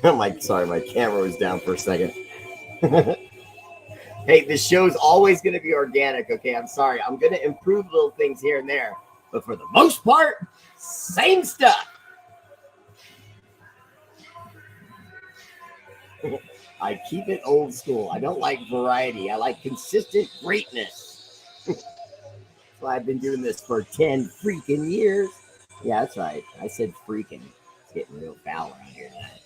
I'm like, sorry, my camera was down for a second. Hey, this show's always going to be organic, okay? I'm sorry. I'm going to improve little things here and there, but for the most part, same stuff. I keep it old school. I don't like variety. I like consistent greatness. That's why I've been doing this for 10 freaking years. Yeah, that's right. I said freaking. It's getting real foul around here tonight.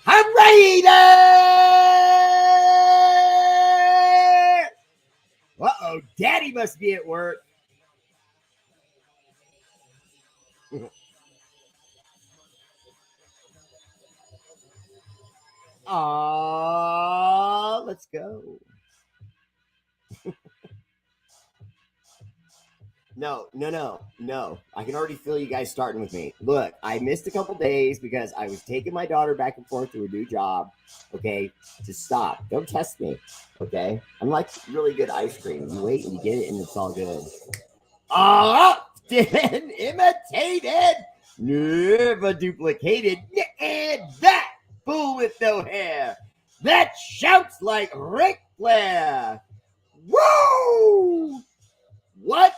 Raider! Uh-oh, Daddy must be at work. Let's go. No. I can already feel you guys starting with me. Look, I missed a couple days because I was taking my daughter back and forth to a new job. Okay, just stop. Don't test me. Okay, I'm like really good ice cream. You wait and you get it, and it's all good. Often imitated, never duplicated. And that fool with no hair that shouts like Ric Flair. Woo! What?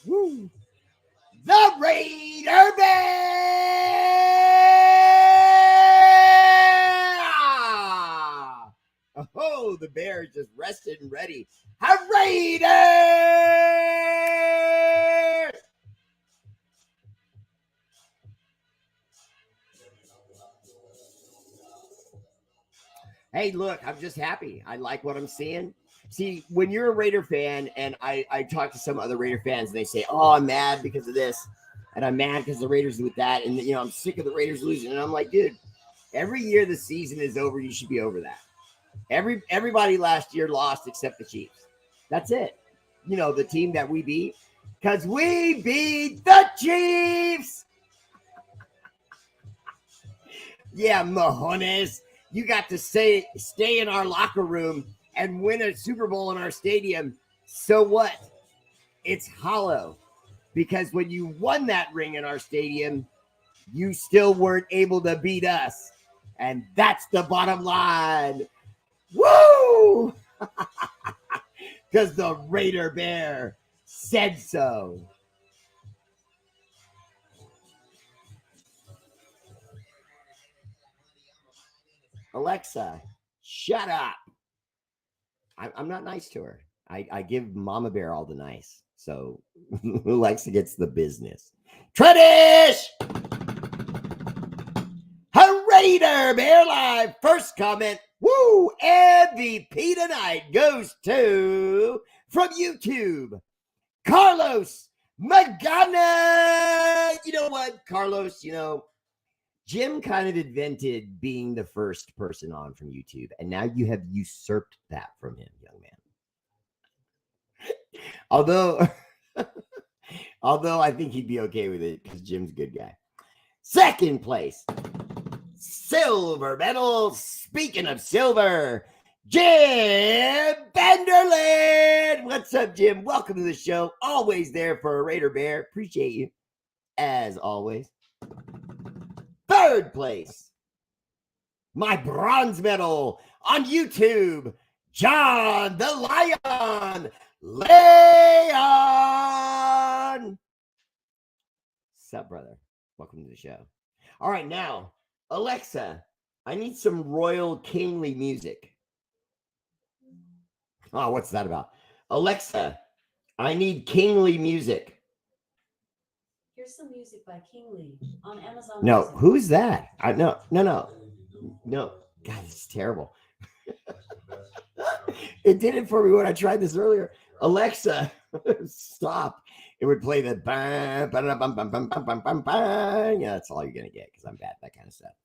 Woo! The Raider Bear! Oh, the bear is just rested and ready. A Raider! Hey, look, I'm just happy. I like what I'm seeing. See, when you're a Raider fan, and I talk to some other Raider fans, and they say, "Oh, I'm mad because of this, and I'm mad because the Raiders with that, and I'm sick of the Raiders losing." And I'm like, dude, every year the season is over, you should be over that. Everybody last year lost except the Chiefs. That's it. The team that we beat, because we beat the Chiefs. Yeah, Mahomes, you got to stay in our locker room and win a Super Bowl in our stadium. So what? It's hollow, because when you won that ring in our stadium, you still weren't able to beat us. And that's the bottom line. Woo! Because the Raider Bear said so. Alexa, shut up. I'm not nice to her. I give Mama Bear all the nice. So Alexa gets the business. Tradish! Raider Bear Live. First comment. Woo! MVP tonight goes to, from YouTube, Carlos Magana. You know what, Carlos? Jim kind of invented being the first person on from YouTube, and now you have usurped that from him, young man. Although I think he'd be okay with it because Jim's a good guy. Second place, silver medal. Speaking of silver, Jim Benderland. What's up, Jim? Welcome to the show. Always there for a Raider Bear. Appreciate you, as always. Third place, my bronze medal on YouTube, John the Lion Leon. Sup, brother? Welcome to the show. All right, now, Alexa, I need some royal kingly music. Oh, what's that about? Alexa, I need kingly music. Here's some music by King Lee on Amazon. No, Music. who's that? No. God, it's terrible. It did it for me when I tried this earlier. Alexa, stop. It would play the bang, bum, bum, bum, bum, bum, bum, bang. Yeah, that's all you're gonna get because I'm bad at that kind of stuff.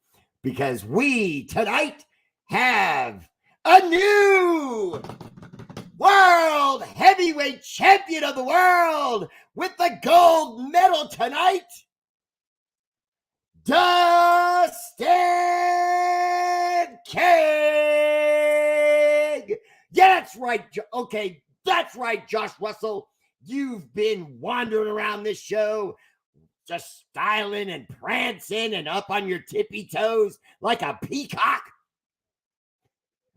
Because we tonight have a new world heavyweight champion of the world with the gold medal tonight, Dustin King. Yeah, that's right. Okay, that's right, Josh Russell. You've been wandering around this show just styling and prancing and up on your tippy toes like a peacock.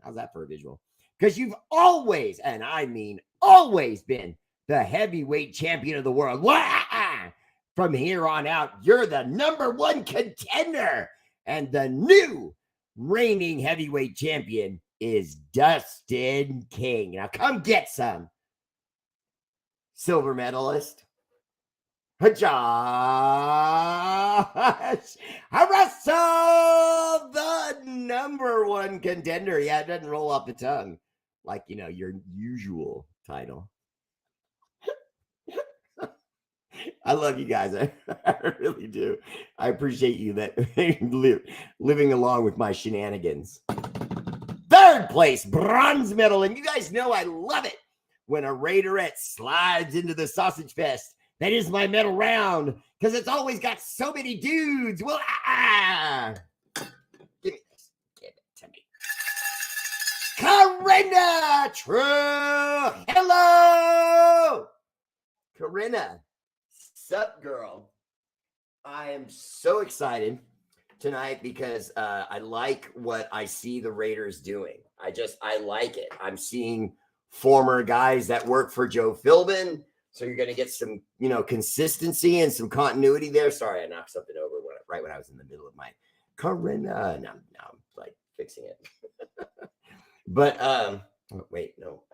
How's that for a visual? Because you've always, and I mean always, been the heavyweight champion of the world. From here on out, you're the #1 contender. And the new reigning heavyweight champion is Dustin King. Now come get some. Silver medalist, Josh Russell, the #1 contender. Yeah, it doesn't roll off the tongue like, your usual title. I love you guys. I really do. I appreciate you that living along with my shenanigans. 3rd place, bronze medal. And you guys know I love it when a Raiderette slides into the sausage fest. That is my medal round because it's always got so many dudes. Well, give me this. Give it to me. Corinna True. Hello. Corinna. Sup, girl? I am so excited tonight because I like what I see the Raiders doing. I like it. I'm seeing former guys that work for Joe Philbin. So you're going to get some, consistency and some continuity there. Sorry, I knocked something over right when I was in the middle of my Corinna. Now I'm like fixing it. But, wait, no.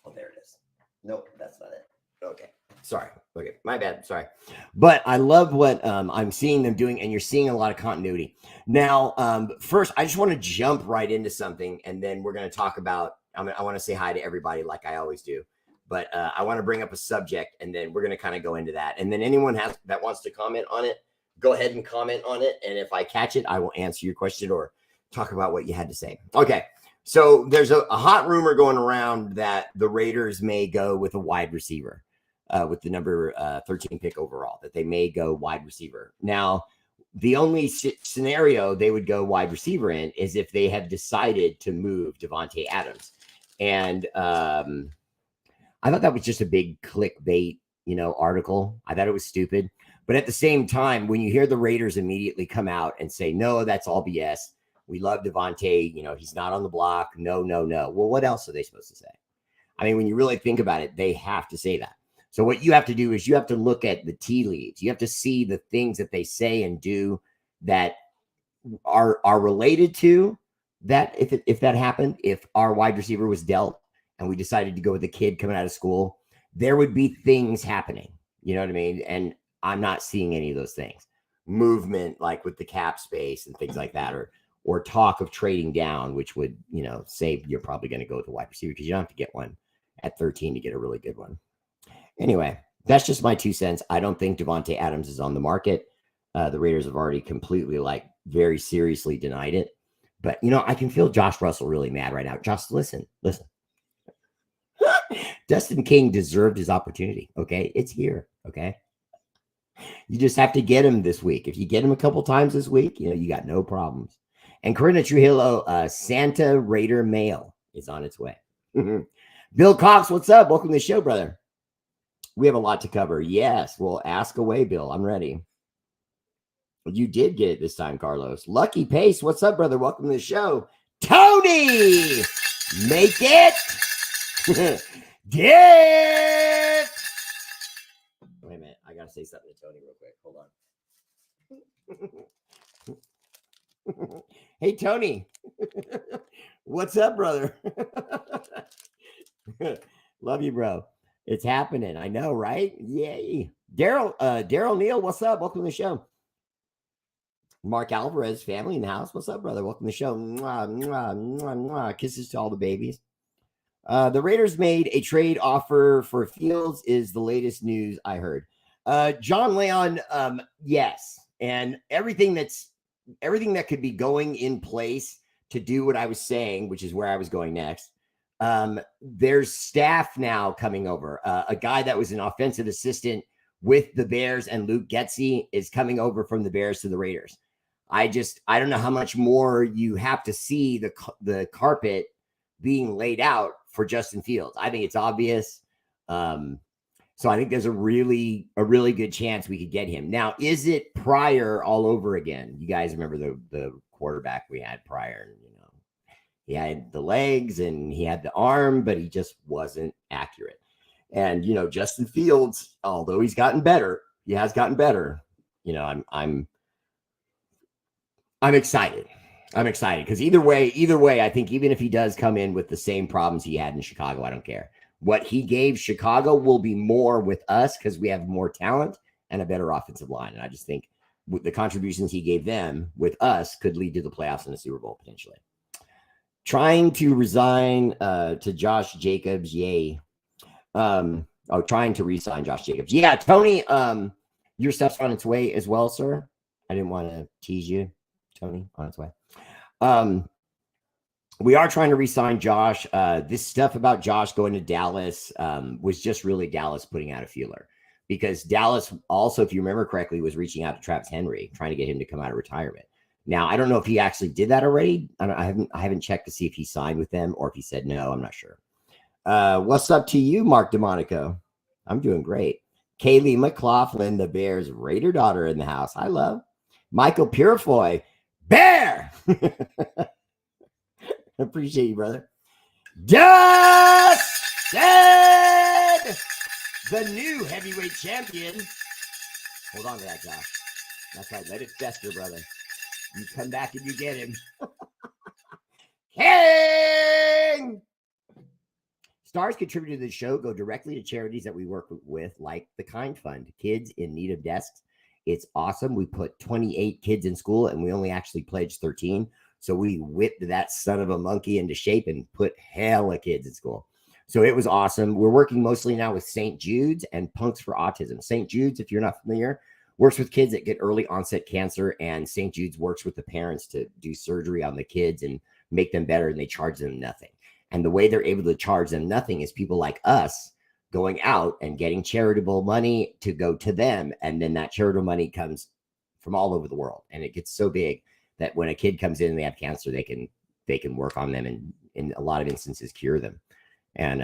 Oh, there it is. Nope, that's not it. Okay. Sorry. Okay. My bad. Sorry. But I love what I'm seeing them doing, and you're seeing a lot of continuity. Now, first, I just want to jump right into something, and then we're going to talk about, I want to say hi to everybody like I always do. But I want to bring up a subject, and then we're going to kind of go into that. And then anyone that wants to comment on it, go ahead and comment on it. And if I catch it, I will answer your question or talk about what you had to say. Okay. So there's a hot rumor going around that the Raiders may go with a wide receiver. With the number 13 pick overall, that they may go wide receiver. Now, the only scenario they would go wide receiver in is if they have decided to move Davante Adams. And I thought that was just a big clickbait, article. I thought it was stupid. But at the same time, when you hear the Raiders immediately come out and say, no, that's all BS. We love Davante. He's not on the block. No. Well, what else are they supposed to say? I mean, when you really think about it, they have to say that. So what you have to do is you have to look at the tea leaves. You have to see the things that they say and do that are related to that. If that happened, if our wide receiver was dealt and we decided to go with a kid coming out of school, there would be things happening. You know what I mean? And I'm not seeing any of those things. Movement, like with the cap space and things like that, or talk of trading down, which would, say you're probably going to go with a wide receiver because you don't have to get one at 13 to get a really good one. Anyway, that's just my 2 cents. I don't think Davante Adams is on the market. The Raiders have already completely, very seriously denied it. But, I can feel Josh Russell really mad right now. Josh, listen. Dustin King deserved his opportunity, okay? It's here, okay? You just have to get him this week. If you get him a couple times this week, you got no problems. And Corinna Trujillo, Santa Raider mail is on its way. Bill Cox, what's up? Welcome to the show, brother. We have a lot to cover. Yes. Well, ask away, Bill. I'm ready. You did get it this time, Carlos. Lucky Pace. What's up, brother? Welcome to the show. Tony, make it. Get. Wait a minute. I got to say something to Tony real quick. Hold on. Hey, Tony. What's up, brother? Love you, bro. It's happening. I know, right? Yay. Daryl Neal, what's up? Welcome to the show. Mark Alvarez, family in the house. What's up, brother? Welcome to the show. Mwah, mwah, mwah, mwah. Kisses to all the babies. The Raiders made a trade offer for Fields is the latest news I heard. John Leon, yes. And everything that could be going in place to do what I was saying, which is where I was going next. There's staff now coming over. A guy that was an offensive assistant with the Bears and Luke Getsy is coming over from the Bears to the Raiders. I don't know how much more you have to see the carpet being laid out for Justin Fields. I think it's obvious. So I think there's a really good chance we could get him. Now, is it Pryor all over again? You guys remember the quarterback we had prior? You know, he had the legs and he had the arm, but he just wasn't accurate. And you know, Justin Fields, although he has gotten better. You know, I'm excited. I'm excited because either way, I think even if he does come in with the same problems he had in Chicago, I don't care. What he gave Chicago will be more with us because we have more talent and a better offensive line. And I just think with the contributions he gave them with us could lead to the playoffs and the Super Bowl potentially. Trying to resign to Josh Jacobs, yay. Trying to re-sign Josh Jacobs. Yeah, Tony, your stuff's on its way as well, sir. I didn't want to tease you, Tony, on its way. We are trying to re-sign Josh. This stuff about Josh going to Dallas was just really Dallas putting out a feeler because Dallas also, if you remember correctly, was reaching out to Travis Henry, trying to get him to come out of retirement. Now, I don't know if he actually did that already. I haven't checked to see if he signed with them or if he said no. I'm not sure. What's up to you, Mark DeMonico? I'm doing great. Kaylee McLaughlin, the Bears' Raider daughter in the house. I love Michael Purifoy. Bear! Appreciate you, brother. Dustin! The new heavyweight champion. Hold on to that, Josh. That's right. Let it fester, brother. You come back and you get him. King! Stars contributed to the show go directly to charities that we work with, like the Kind Fund, kids in need of desks. It's awesome. We put 28 kids in school and we only actually pledged 13. So we whipped that son of a monkey into shape and put hella kids in school. So it was awesome. We're working mostly now with St. Jude's and Punks for Autism. St. Jude's, if you're not familiar, works with kids that get early onset cancer, and St. Jude's works with the parents to do surgery on the kids and make them better, and they charge them nothing. And the way they're able to charge them nothing is people like us going out and getting charitable money to go to them. And then that charitable money comes from all over the world. And it gets so big that when a kid comes in and they have cancer, they can work on them and in a lot of instances cure them. And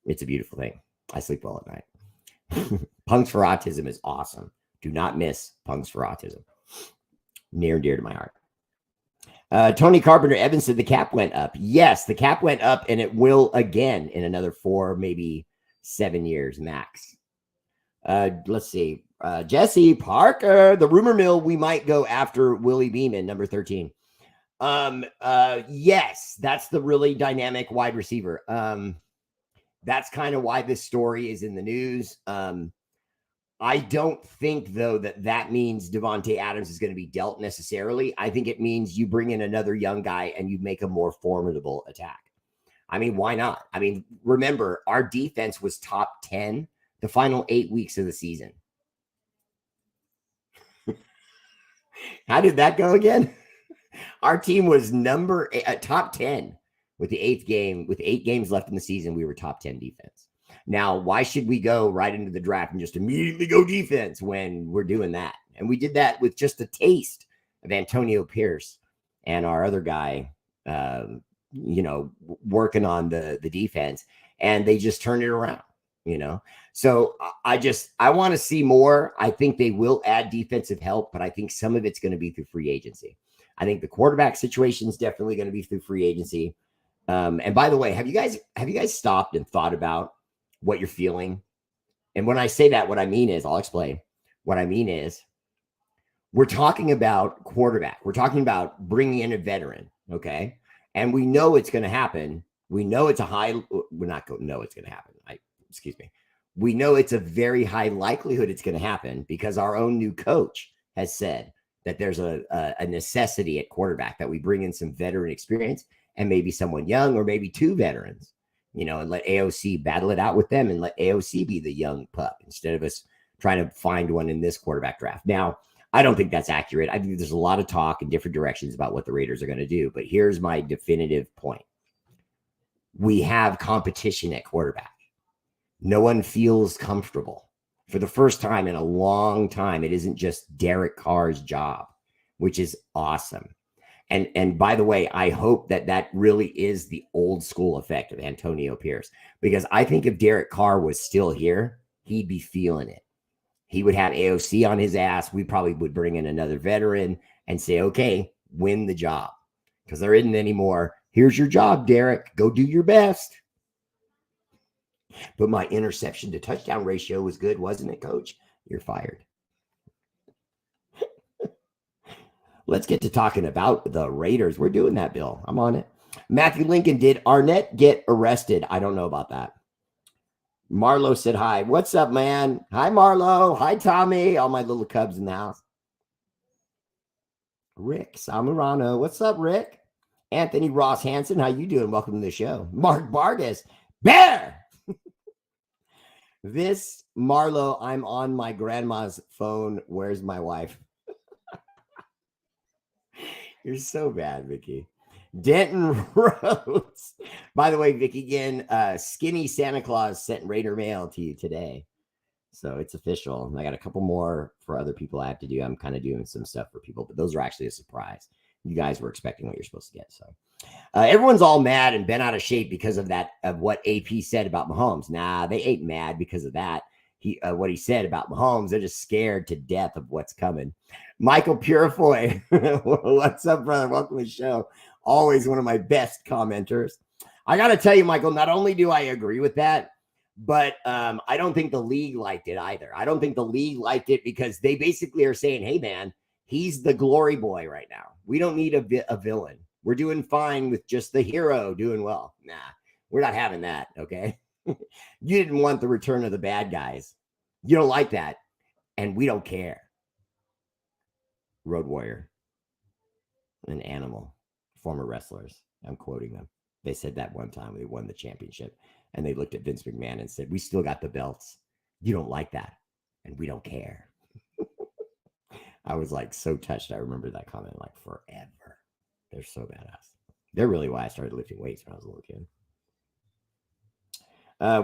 it's a beautiful thing. I sleep well at night. Punks for Autism is awesome. Do not miss Punks for Autism. Near and dear to my heart. Tony Carpenter Evans said the cap went up. Yes, the cap went up, and it will again in another 4, maybe 7 years max. Let's see. Jesse Parker, the rumor mill, we might go after Willie Beeman, number 13. Yes, that's the really dynamic wide receiver. That's kind of why this story is in the news. I don't think, though, that means Devontae Adams is going to be dealt necessarily. I think it means you bring in another young guy and you make a more formidable attack. I mean, why not? I mean, remember, our defense was top 10 the final 8 weeks of the season. How did that go again? Our team was top 10 with the 8th game. With 8 games left in the season, we were top 10 defense. Now, why should we go right into the draft and just immediately go defense when we're doing that? And we did that with just a taste of Antonio Pierce and our other guy, working on the defense, and they just turned it around, So I want to see more. I think they will add defensive help, but I think some of it's going to be through free agency. I think the quarterback situation is definitely going to be through free agency. And by the way, have you guys stopped and thought about what you're feeling? And when I say that, what I mean is, I'll explain. What I mean is, we're talking about quarterback. We're talking about bringing in a veteran, okay? And we know it's going to happen. We know it's we're not going to know it's going to happen. We know it's a very high likelihood it's going to happen because our own new coach has said that there's a necessity at quarterback, that we bring in some veteran experience and maybe someone young or maybe 2 veterans, and let AOC battle it out with them and let AOC be the young pup instead of us trying to find one in this quarterback draft. Now, I don't think that's accurate. I think there's a lot of talk in different directions about what the Raiders are going to do, but here's my definitive point. We have competition at quarterback. No one feels comfortable. For the first time in a long time, it isn't just Derek Carr's job, which is awesome. And by the way, I hope that really is the old school effect of Antonio Pierce, because I think if Derek Carr was still here, he'd be feeling it. He would have AOC on his ass. We probably would bring in another veteran and say, okay, win the job. Because there isn't any more. Here's your job, Derek. Go do your best. But my interception to touchdown ratio was good, wasn't it, Coach? You're fired. Let's get to talking about the Raiders. We're doing that, Bill. I'm on it. Matthew Lincoln, did Arnett get arrested? I don't know about that. Marlo said hi. What's up, man? Hi, Marlo. Hi, Tommy. All my little cubs in the house. Rick Samurano. What's up, Rick? Anthony Ross Hansen. How you doing? Welcome to the show. Mark Vargas. Bear! This, Marlo, I'm on my grandma's phone. Where's my wife? You're so bad, Vicky. Denton Rhodes. By the way, Vicky, again, Skinny Santa Claus sent Raider mail to you today. So it's official. And I got a couple more for other people I have to do. I'm kind of doing some stuff for people, but those are actually a surprise. You guys were expecting what you're supposed to get. So everyone's all mad and bent out of shape because of that, of what AP said about Mahomes. Nah, they ain't mad because of that. What he said about Mahomes, they're just scared to death of what's coming. Michael Purifoy. What's up, brother? Welcome to the show. Always one of my best commenters. I got to tell you, Michael, not only do I agree with that, but I don't think the league liked it either. I don't think the league liked it because they basically are saying, hey, man, he's the glory boy right now. We don't need a villain. We're doing fine with just the hero doing well. Nah, we're not having that, okay? You didn't want the return of the bad guys. You don't like that, and we don't care. Road Warrior, an animal. Former wrestlers. I'm quoting them. They said that one time they won the championship and they looked at Vince McMahon and said, we still got the belts. You don't like that. And we don't care. I was like so touched. I remember that comment like forever. They're so badass. They're really why I started lifting weights when I was a little kid.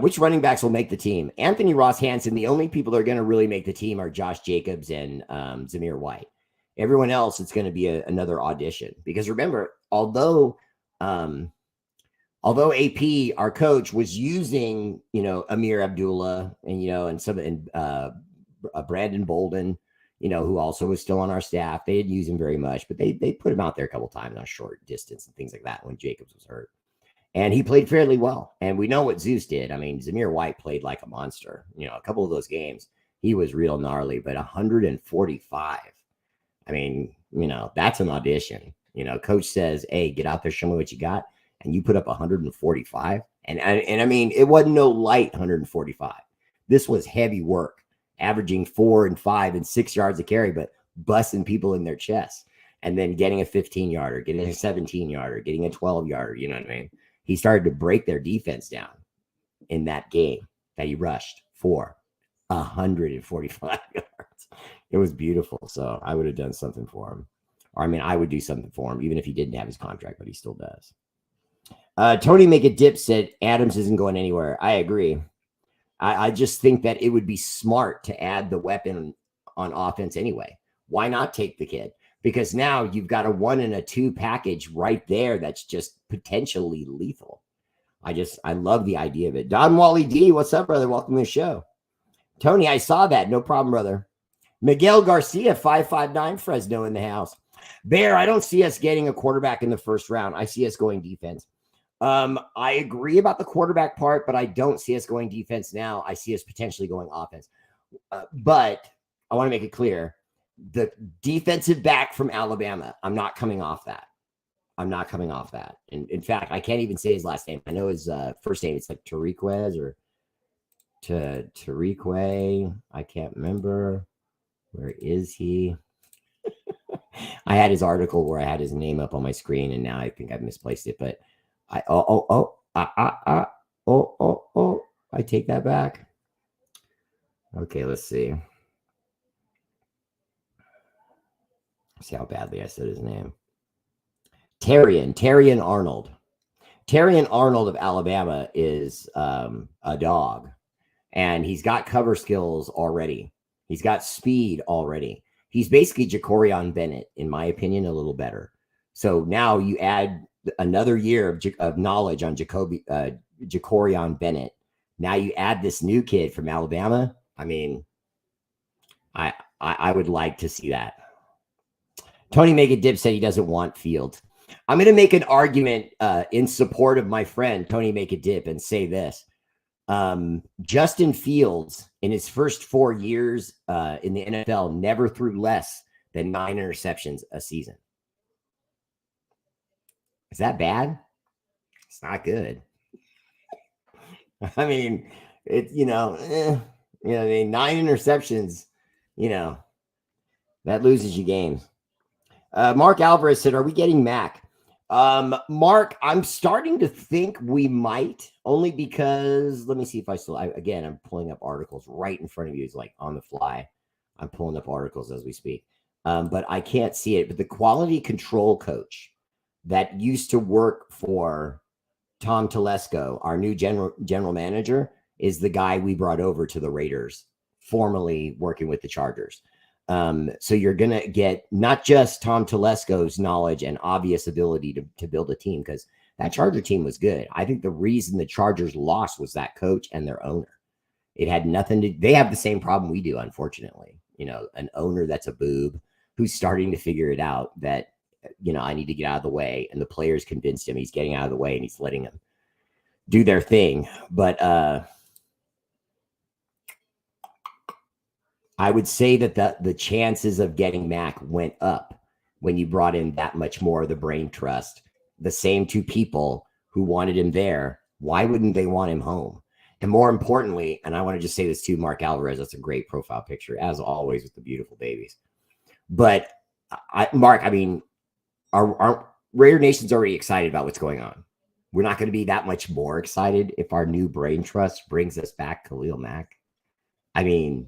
Which running backs will make the team? Anthony Ross Hansen. The only people that are going to really make the team are Josh Jacobs and Zamir White. Everyone else, it's going to be another audition. Because remember, although AP, our coach, was using, Amir Abdullah and Brandon Bolden, who also was still on our staff. They didn't use him very much, but they put him out there a couple times on a short distance and things like that when Jacobs was hurt. And he played fairly well. And we know what Zeus did. I mean, Zamir White played like a monster. A couple of those games, he was real gnarly, but 145. I mean, that's an audition. Coach says, hey, get out there, show me what you got. And you put up 145. And I mean, it wasn't no light 145. This was heavy work, averaging 4 and 5 and 6 yards a carry, but busting people in their chests. And then getting a 15-yarder, getting a 17-yarder, getting a 12-yarder. You know what I mean? He started to break their defense down in that game that he rushed for 145 yards. It was beautiful. So I would have done something for him. Or I mean, I would do something for him, even if he didn't have his contract, but he still does. Tony Make a Dip said Adams isn't going anywhere. I agree. I just think that it would be smart to add the weapon on offense anyway. Why not take the kid? Because now you've got a 1 and a 2 package right there that's just potentially lethal. I love the idea of it. Don Wally D, what's up, brother? Welcome to the show. Tony, I saw that. No problem, brother. Miguel Garcia, 559 Fresno in the house. Bear, I don't see us getting a quarterback in the first round. I see us going defense. I agree about the quarterback part, but I don't see us going defense now. I see us potentially going offense. But I want to make it clear. The defensive back from Alabama, I'm not coming off that. And in fact, I can't even say his last name. I know his first name. It's like Tariquez or Tarique. I can't remember. Where is he? I had his article where I had his name up on my screen, and now I think I've misplaced it. But I take that back. Okay, let's see. See how badly I said his name. Terrion Arnold. Terrion Arnold of Alabama is a dog, and he's got cover skills already. He's got speed already. He's basically Jacorian Bennett, in my opinion, a little better. So now you add another year of knowledge on Jacorian Bennett Now you add this new kid from Alabama. I mean, I would like to see that. Tony Make a Dip said he doesn't want Fields. I'm going to make an argument in support of my friend Tony Make a Dip and say this. Justin Fields in his first 4 years in the NFL never threw less than 9 interceptions a season. Is that bad? It's not good. I mean, it, I mean, 9 interceptions, that loses you games. Mark Alvarez said, are we getting Mac? Mark, I'm starting to think we might, only because let me see if again, I'm pulling up articles right in front of you. It's like on the fly. I'm pulling up articles as we speak. But I can't see it. But the quality control coach that used to work for Tom Telesco, our new general manager, is the guy we brought over to the Raiders, formerly working with the Chargers. So you're going to get not just Tom Telesco's knowledge and obvious ability to build a team, because that Charger team was good. I think the reason the Chargers lost was that coach and their owner. It had nothing to, they have the same problem we do, unfortunately. An owner that's a boob who's starting to figure it out that, I need to get out of the way. And the players convinced him he's getting out of the way and he's letting them do their thing. But, I would say that the chances of getting Mac went up when you brought in that much more of the brain trust. The same two people who wanted him there, why wouldn't they want him home? And more importantly, and I want to just say this too, Mark Alvarez, that's a great profile picture, as always, with the beautiful babies. But Mark, I mean, our Raider Nation's already excited about what's going on. We're not going to be that much more excited if our new brain trust brings us back Khalil Mack. I mean,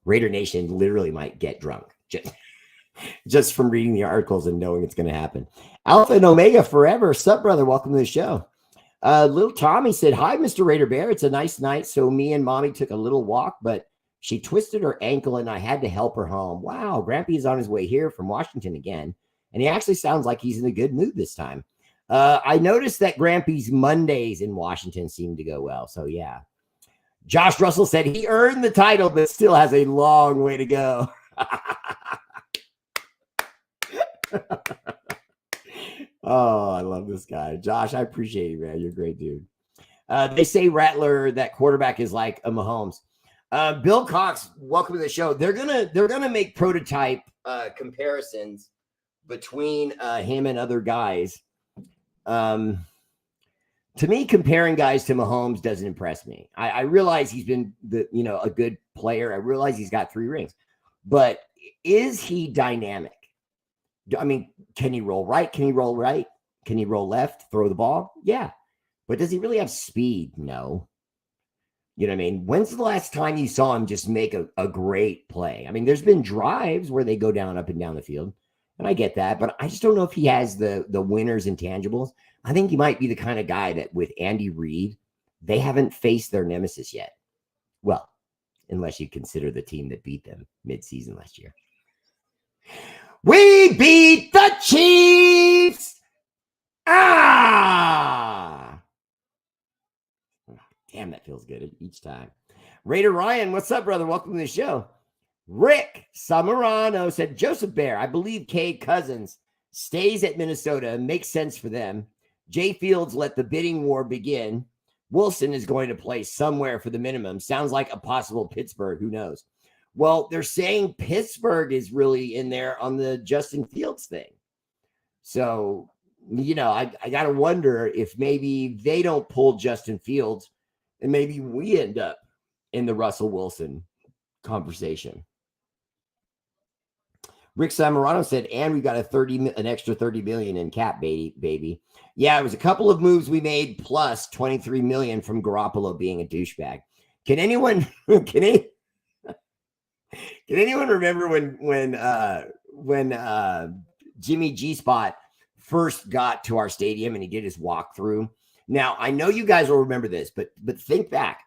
Raider Nation literally might get drunk just from reading the articles and knowing it's going to happen. Alpha and Omega forever. Sup, brother? Welcome to the show. Little Tommy said, hi, Mr. Raider Bear. It's a nice night. So me and mommy took a little walk, but she twisted her ankle and I had to help her home. Wow. Grampy is on his way here from Washington again. And he actually sounds like he's in a good mood this time. I noticed that Grampy's Mondays in Washington seem to go well. So yeah. Josh Russell said he earned the title, but still has a long way to go. Oh, I love this guy. Josh, I appreciate you, man. You're a great dude. They say Rattler, that quarterback is like a Mahomes. Bill Cox, welcome to the show. They're gonna make prototype comparisons between him and other guys. To me, comparing guys to Mahomes doesn't impress me. I realize he's been a good player. I realize he's got 3 rings, but is he dynamic? I mean, can he roll right? Can he roll right? Can he roll left? Throw the ball? Yeah. But does he really have speed? No. You know what I mean? When's the last time you saw him just make a great play? I mean, there's been drives where they go up and down the field, and I get that, but I just don't know if he has the winners intangibles. I think he might be the kind of guy that with Andy Reid, they haven't faced their nemesis yet. Well, unless you consider the team that beat them mid-season last year. We beat the Chiefs! Ah! Damn, that feels good each time. Raider Ryan, what's up, brother? Welcome to the show. Rick Samarano said, Joseph Bear, I believe Kay Cousins stays at Minnesota. Makes sense for them. Jay Fields let the bidding war begin. Wilson is going to play somewhere for the minimum. Sounds like a possible Pittsburgh. Who knows? Well, they're saying Pittsburgh is really in there on the Justin Fields thing. So, I got to wonder if maybe they don't pull Justin Fields and maybe we end up in the Russell Wilson conversation. Rick Samarano said, and we got an extra 30 million in cap, baby. Yeah, it was a couple of moves we made plus 23 million from Garoppolo being a douchebag. Can anyone remember when Jimmy G Spot first got to our stadium and he did his walkthrough? Now, I know you guys will remember this, but think back.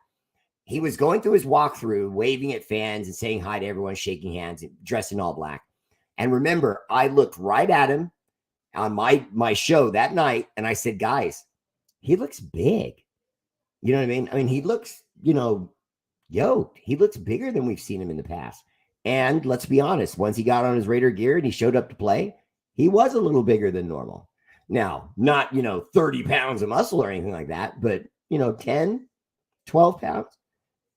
He was going through his walkthrough, waving at fans and saying hi to everyone, shaking hands, dressed in all black. And remember, I looked right at him on my show that night, and I said, guys, he looks big. You know what I mean? I mean, he looks, you know, yoked. He looks bigger than we've seen him in the past. And let's be honest, once he got on his Raider gear and he showed up to play, he was a little bigger than normal. Now, not, 30 pounds of muscle or anything like that, but, 10, 12 pounds.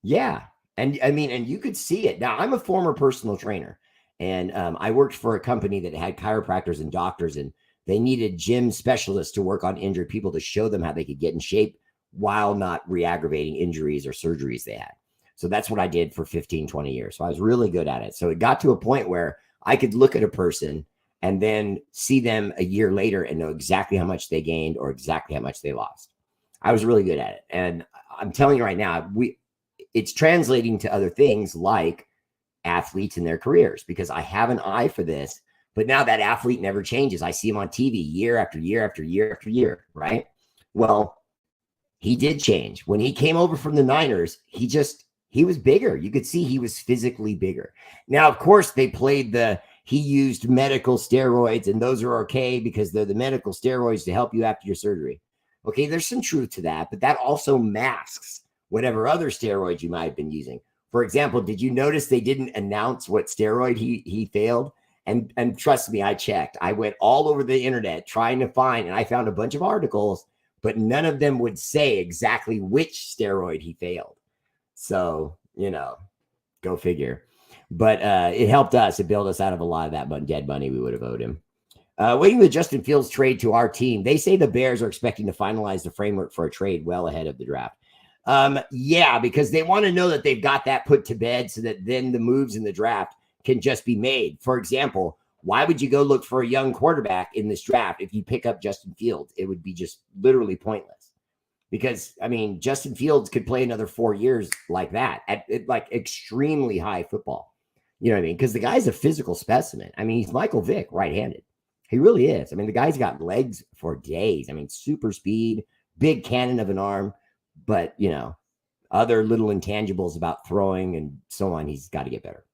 Yeah. And I mean, and you could see it. Now, I'm a former personal trainer, and I worked for a company that had chiropractors and doctors, and they needed gym specialists to work on injured people to show them how they could get in shape while not re-aggravating injuries or surgeries they had. So that's what I did for 15, 20 years. So I was really good at it. So it got to a point where I could look at a person and then see them a year later and know exactly how much they gained or exactly how much they lost. I was really good at it. And I'm telling you right now, it's translating to other things like athletes in their careers, because I have an eye for this. But now that athlete never changes. I see him on TV year after year after year after year, right? Well, he did change. When he came over from the Niners, he was bigger. You could see he was physically bigger. Now, of course, he used medical steroids, and those are okay because they're the medical steroids to help you after your surgery. Okay, there's some truth to that, but that also masks whatever other steroids you might have been using. For example, did you notice they didn't announce what steroid he failed? And trust me, I checked. I went all over the internet trying to find, and I found a bunch of articles, but none of them would say exactly which steroid he failed. So, go figure. But it helped us. It bailed us out of a lot of that dead money we would have owed him. Waiting the Justin Fields trade to our team. They say the Bears are expecting to finalize the framework for a trade well ahead of the draft. Yeah, because they want to know that they've got that put to bed so that then the moves in the draft can just be made. For example, why would you go look for a young quarterback in this draft if you pick up Justin Fields? It would be just literally pointless. Because, I mean, Justin Fields could play another 4 years like that at like extremely high football. You know what I mean? Because the guy's a physical specimen. I mean, he's Michael Vick right-handed. He really is. I mean, the guy's got legs for days. I mean, super speed, big cannon of an arm. But, other little intangibles about throwing and so on, he's got to get better.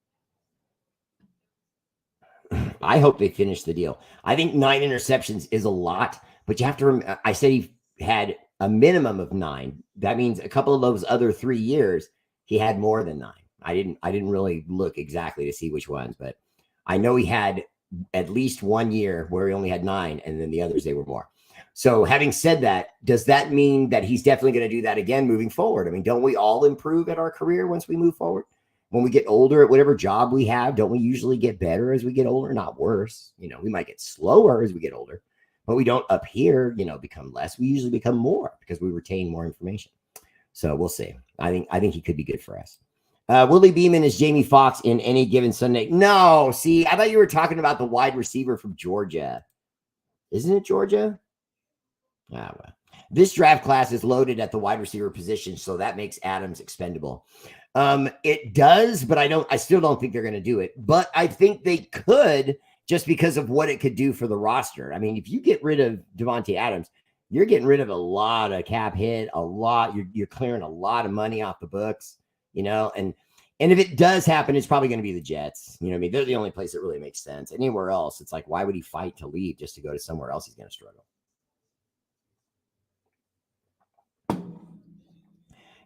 I hope they finish the deal. I think 9 interceptions is a lot, but you have to I said he had a minimum of 9. That means a couple of those other 3 years, he had more than 9. I didn't really look exactly to see which ones, but I know he had at least 1 year where he only had 9, and then the others, they were more. So having said that, does that mean that he's definitely going to do that again moving forward? I mean, don't we all improve at our career once we move forward? When we get older at whatever job we have, don't we usually get better as we get older? Not worse. We might get slower as we get older, but we don't up here, become less. We usually become more because we retain more information. So we'll see. I think he could be good for us. Willie Beeman is Jamie Foxx in Any Given Sunday. No, see, I thought you were talking about the wide receiver from Georgia. Isn't it Georgia? Ah, well. This draft class is loaded at the wide receiver position, so that makes Adams expendable. It does, but I still don't think they're going to do it. But I think they could, just because of what it could do for the roster. I mean, if you get rid of Devontae Adams, you're getting rid of a lot of cap hit, you're clearing a lot of money off the books, and if it does happen, it's probably going to be the Jets. You know what I mean? They're the only place that really makes sense. Anywhere else, it's like, why would he fight to leave just to go to somewhere else? He's going to struggle.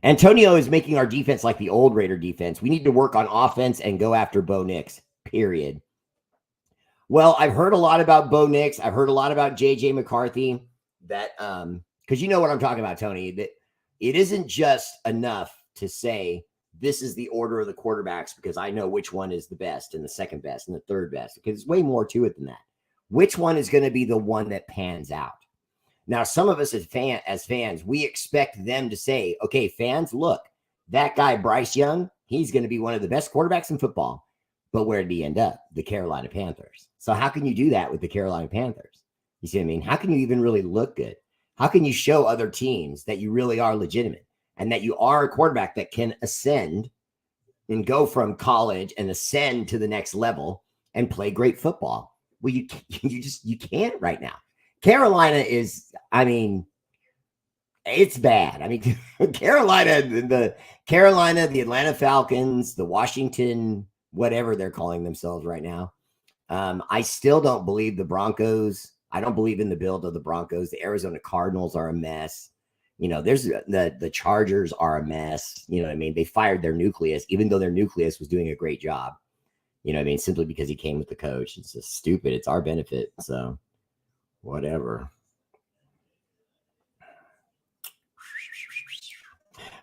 Antonio is making our defense like the old Raider defense. We need to work on offense and go after Bo Nix, period. Well, I've heard a lot about Bo Nix. I've heard a lot about J.J. McCarthy. That because you know what I'm talking about, Tony, that it isn't just enough to say this is the order of the quarterbacks because I know which one is the best and the second best and the third best, because there's way more to it than that. Which one is going to be the one that pans out? Now, some of us as fans, we expect them to say, okay, fans, look, that guy, Bryce Young, he's going to be one of the best quarterbacks in football. But where did he end up? The Carolina Panthers. So how can you do that with the Carolina Panthers? You see what I mean? How can you even really look good? How can you show other teams that you really are legitimate and that you are a quarterback that can ascend and go from college and ascend to the next level and play great football? Well, you can't right now. Carolina is, I mean, it's bad. I mean, Carolina, the Atlanta Falcons, the Washington, whatever they're calling themselves right now. I still don't believe the Broncos. I don't believe in the build of the Broncos. The Arizona Cardinals are a mess. You know, there's the Chargers are a mess. You know what I mean? They fired their nucleus, even though their nucleus was doing a great job. You know what I mean? Simply because he came with the coach. It's just stupid. It's our benefit. So whatever.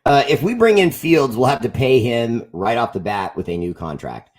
If we bring in Fields, we'll have to pay him right off the bat with a new contract.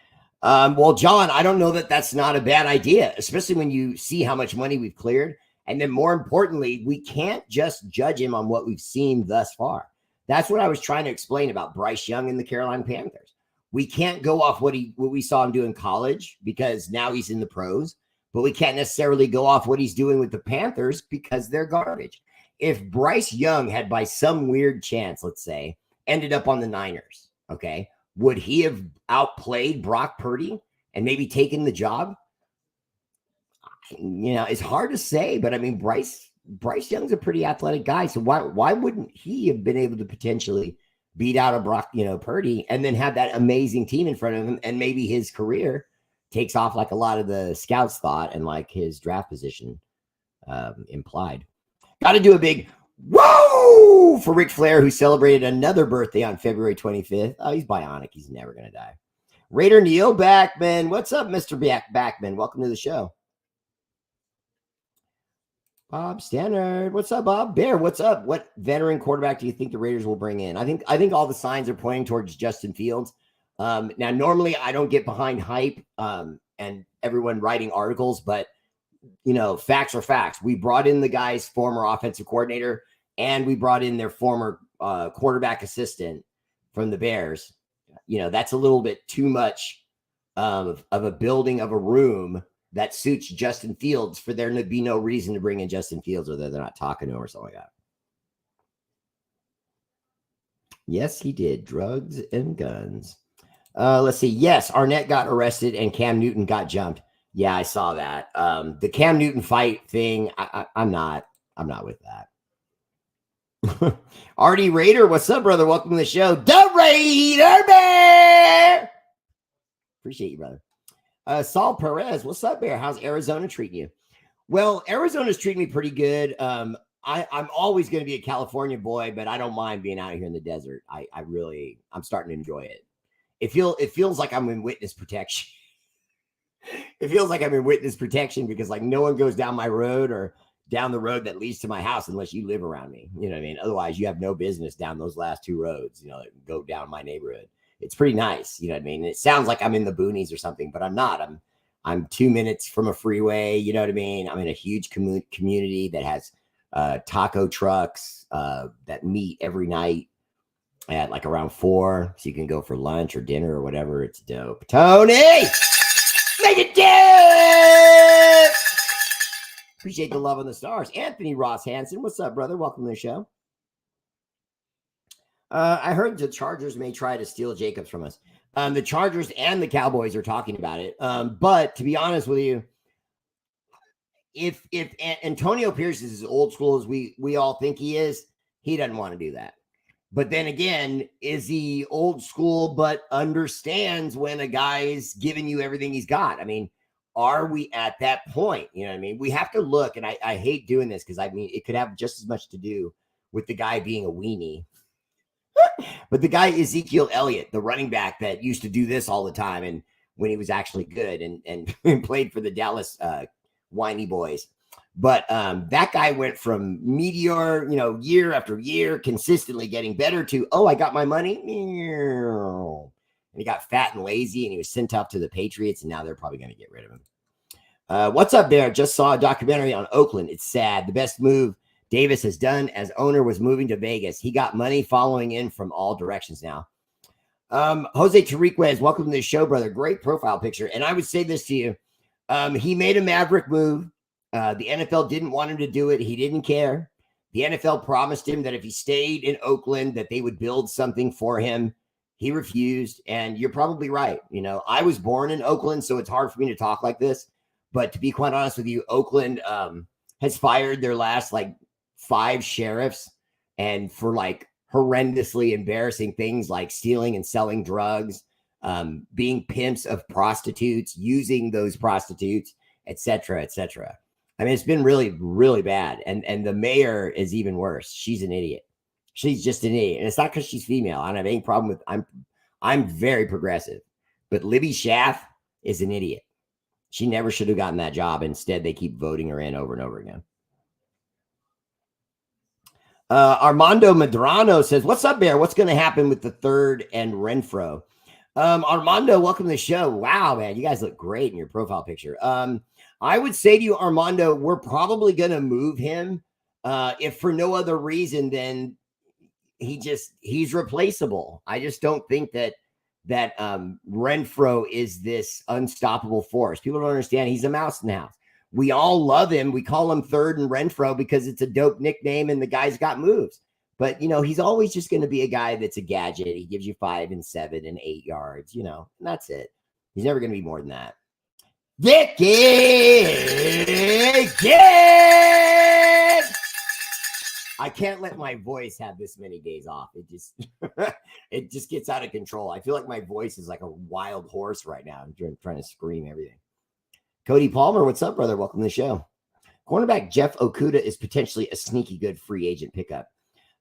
Well, John, I don't know that that's not a bad idea, especially when you see how much money we've cleared. And then more importantly, we can't just judge him on what we've seen thus far. That's what I was trying to explain about Bryce Young and the Carolina Panthers. We can't go off what we saw him do in college because now he's in the pros, but we can't necessarily go off what he's doing with the Panthers because they're garbage. If Bryce Young had by some weird chance, let's say, ended up on the Niners, okay, would he have outplayed Brock Purdy and maybe taken the job? You know, it's hard to say, but I mean, Bryce Young's a pretty athletic guy. So why wouldn't he have been able to potentially beat out a Brock, Purdy, and then have that amazing team in front of him, and maybe his career takes off like a lot of the scouts thought and like his draft position implied. Got to do a big whoa for Ric Flair, who celebrated another birthday on February 25th. Oh, he's bionic. He's never going to die. Raider Neil Backman. What's up, Mr. Backman? Welcome to the show. Bob Stannard. What's up, Bob? Bear, what's up? What veteran quarterback do you think the Raiders will bring in? I think all the signs are pointing towards Justin Fields. Now, normally I don't get behind hype and everyone writing articles, but facts are facts. We brought in the guy's former offensive coordinator, and we brought in their former quarterback assistant from the Bears. That's a little bit too much of a building of a room that suits Justin Fields for there to be no reason to bring in Justin Fields, or they're not talking to him or something like that. Yes, he did. Drugs and guns. Let's see. Yes, Arnett got arrested and Cam Newton got jumped. Yeah, I saw that. The Cam Newton fight thing, I'm not with that. Artie Raider, what's up, brother? Welcome to the show. The Raider Bear. Appreciate you, brother. Saul Perez, what's up, Bear? How's Arizona treating you? Well, Arizona's treating me pretty good. I'm always going to be a California boy, but I don't mind being out here in the desert. I'm starting to enjoy it. It feels like I'm in witness protection. It feels like I'm in witness protection because like no one goes down my road or down the road that leads to my house unless you live around me. You know what I mean? Otherwise, you have no business down those last two roads, that go down my neighborhood. It's pretty nice. You know what I mean? It sounds like I'm in the boonies or something, but I'm not. I'm 2 minutes from a freeway. You know what I mean? I'm in a huge community that has taco trucks that meet every night at like around 4. So you can go for lunch or dinner or whatever. It's dope. Tony, make it dope. Appreciate the love on the stars. Anthony Ross Hansen, what's up, brother? Welcome to the show. I heard the Chargers may try to steal Jacobs from us. The Chargers and the Cowboys are talking about it. But to be honest with you, if Antonio Pierce is as old school as we all think he is, he doesn't want to do that. But then again, is he old school but understands when a guy's giving you everything he's got? I mean, are we at that point? You know what I mean? We have to look, and I hate doing this because I mean, it could have just as much to do with the guy being a weenie. But the guy Ezekiel Elliott, the running back that used to do this all the time, and when he was actually good and played for the Dallas whiny boys. But that guy went from meteor, year after year, consistently getting better to, I got my money. And he got fat and lazy, and he was sent off to the Patriots, and now they're probably going to get rid of him. What's up, Bear? Just saw a documentary on Oakland. It's sad. The best move Davis has done as owner was moving to Vegas. He got money following in from all directions now. Jose Tariquez, welcome to the show, brother. Great profile picture. And I would say this to you. He made a maverick move. The NFL didn't want him to do it. He didn't care. The NFL promised him that if he stayed in Oakland, that they would build something for him. He refused. And you're probably right. I was born in Oakland, so it's hard for me to talk like this. But to be quite honest with you, Oakland has fired their last 5 sheriffs, and for horrendously embarrassing things like stealing and selling drugs, being pimps of prostitutes, using those prostitutes, etc., etc. I mean, it's been really, really bad. And the mayor is even worse. She's an idiot. She's just an idiot. And it's not because she's female. I don't have any problem with I'm very progressive. But Libby Schaff is an idiot. She never should have gotten that job. Instead, they keep voting her in over and over again. Armando Medrano says, "What's up, Bear? What's going to happen with the third and Renfro?" Armando, welcome to the show. Wow, man, you guys look great in your profile picture. I would say to you, Armando, we're probably going to move him, if for no other reason than he's replaceable. I just don't think that Renfro is this unstoppable force. People don't understand. He's a mouse in the house. We all love him. We call him Third and Renfro because it's a dope nickname and the guy's got moves. But, he's always just going to be a guy that's a gadget. He gives you 5 and 7 and 8 yards, and that's it. He's never going to be more than that. Vicky! I can't let my voice have this many days off. It just gets out of control. I feel like my voice is like a wild horse right now. I'm trying to scream everything. Cody Palmer, what's up, brother? Welcome to the show. Cornerback Jeff Okudah is potentially a sneaky good free agent pickup.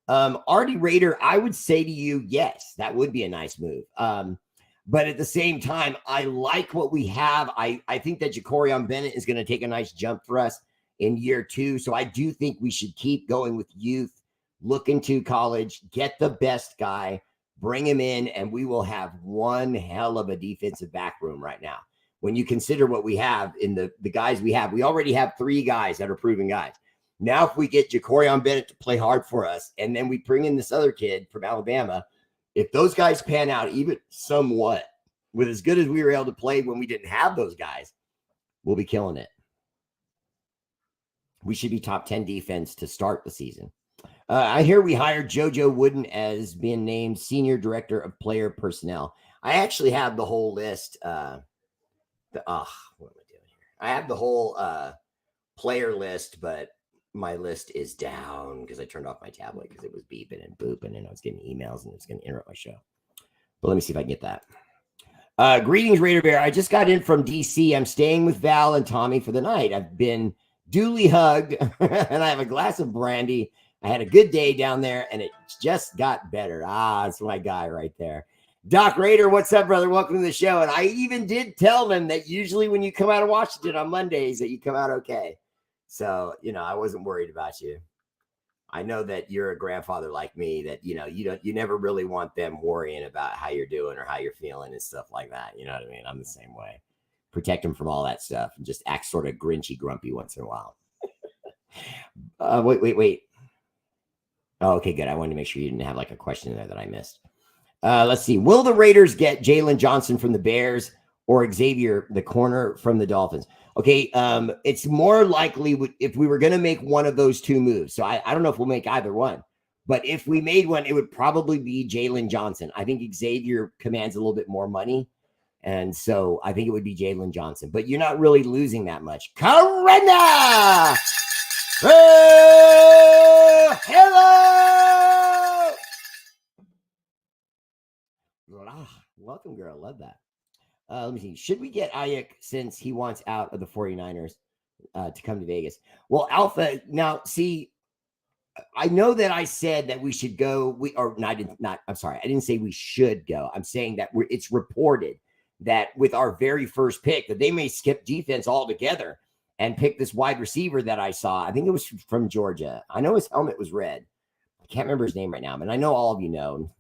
R8RBEAR, I would say to you, yes, that would be a nice move. But at the same time, I like what we have. I think that Jacorian Bennett is going to take a nice jump for us in year 2. So I do think we should keep going with youth, look into college, get the best guy, bring him in, and we will have one hell of a defensive back room right now. When you consider what we have in the guys we have, we already have 3 guys that are proven guys. Now, if we get Jacorian Bennett to play hard for us, and then we bring in this other kid from Alabama, if those guys pan out even somewhat with as good as we were able to play when we didn't have those guys, we'll be killing it. We should be top 10 defense to start the season. I hear we hired JoJo Wooden as being named Senior Director of Player Personnel. I actually have the whole list. What am I doing here? I have the whole player list, but my list is down because I turned off my tablet because it was beeping and booping and I was getting emails and it was going to interrupt my show. But let me see if I can get that. Greetings, Raider Bear. I just got in from DC. I'm staying with Val and Tommy for the night. I've been duly hugged and I have a glass of brandy. I had a good day down there and it just got better. That's my guy right there. Doc Raider, what's up, brother? Welcome to the show. And I even did tell them that usually when you come out of Washington on Mondays that you come out okay. So, I wasn't worried about you. I know that you're a grandfather like me that, you never really want them worrying about how you're doing or how you're feeling and stuff like that. You know what I mean? I'm the same way. Protect them from all that stuff and just act sort of grinchy, grumpy once in a while. Wait. Oh, okay, good. I wanted to make sure you didn't have like a question in there that I missed. Let's see. Will the Raiders get Jalen Johnson from the Bears or Xavier, the corner from the Dolphins? Okay, it's more likely if we were going to make one of those 2 moves. So I don't know if we'll make either one. But if we made one, it would probably be Jalen Johnson. I think Xavier commands a little bit more money. And so I think it would be Jalen Johnson. But you're not really losing that much. Karina! Oh, hello! Welcome, girl. Love that. Let me see. Should we get Ayuk since he wants out of the 49ers to come to Vegas? Well, Alpha, now see, I know that I said that we should go. I'm sorry. I didn't say we should go. I'm saying that it's reported that with our very first pick that they may skip defense altogether and pick this wide receiver that I saw. I think it was from Georgia. I know his helmet was red. I can't remember his name right now, but I know all of you know.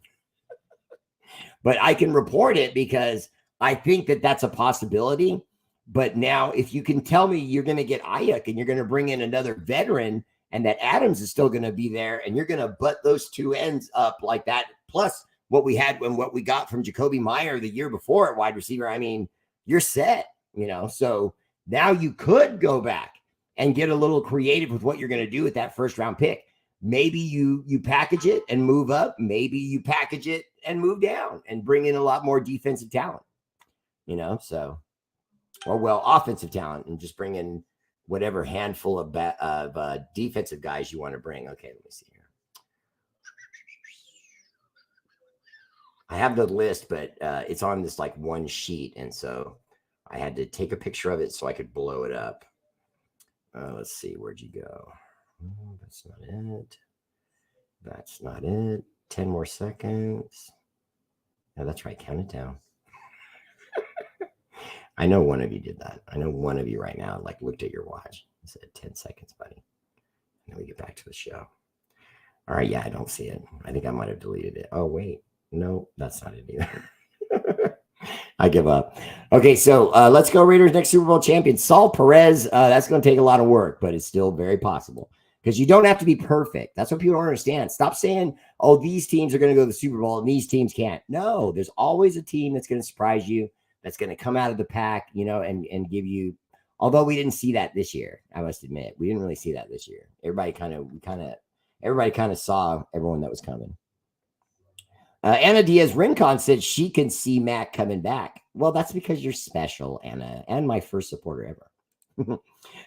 But I can report it because I think that that's a possibility. But now if you can tell me you're going to get Ayuk and you're going to bring in another veteran and that Adams is still going to be there and you're going to butt those 2 ends up like that, plus what we had when what we got from Jacoby Meyer the year before at wide receiver, I mean, you're set, So now you could go back and get a little creative with what you're going to do with that first round pick. Maybe you package it and move up. Maybe you package it and move down and bring in a lot more defensive talent, offensive talent and just bring in whatever handful of defensive guys you want to bring. Okay, let me see here. I have the list, but it's on this like one sheet. And so I had to take a picture of it so I could blow it up. Let's see. Where'd you go? Oh, that's not it. That's not it. 10 more seconds. No, that's right. Count it down. I know one of you did that. I know one of you right now like looked at your watch and said 10 seconds, buddy. And then we get back to the show. All right. Yeah, I don't see it. I think I might have deleted it. Oh, wait. No, that's not it either. I give up. Okay, so let's go Raiders next Super Bowl champion. Saul Perez, that's going to take a lot of work, but it's still very possible because you don't have to be perfect. That's what people don't understand. Stop saying, oh, these teams are going to go to the Super Bowl and these teams can't. No, there's always a team that's going to surprise you, that's going to come out of the pack, you know, and give you, although we didn't see that this year, I must admit. We didn't really see that this year. Everybody kind of saw everyone that was coming. Anna Diaz Rincon said she can see Mac coming back. Well, that's because you're special, Anna, and my first supporter ever.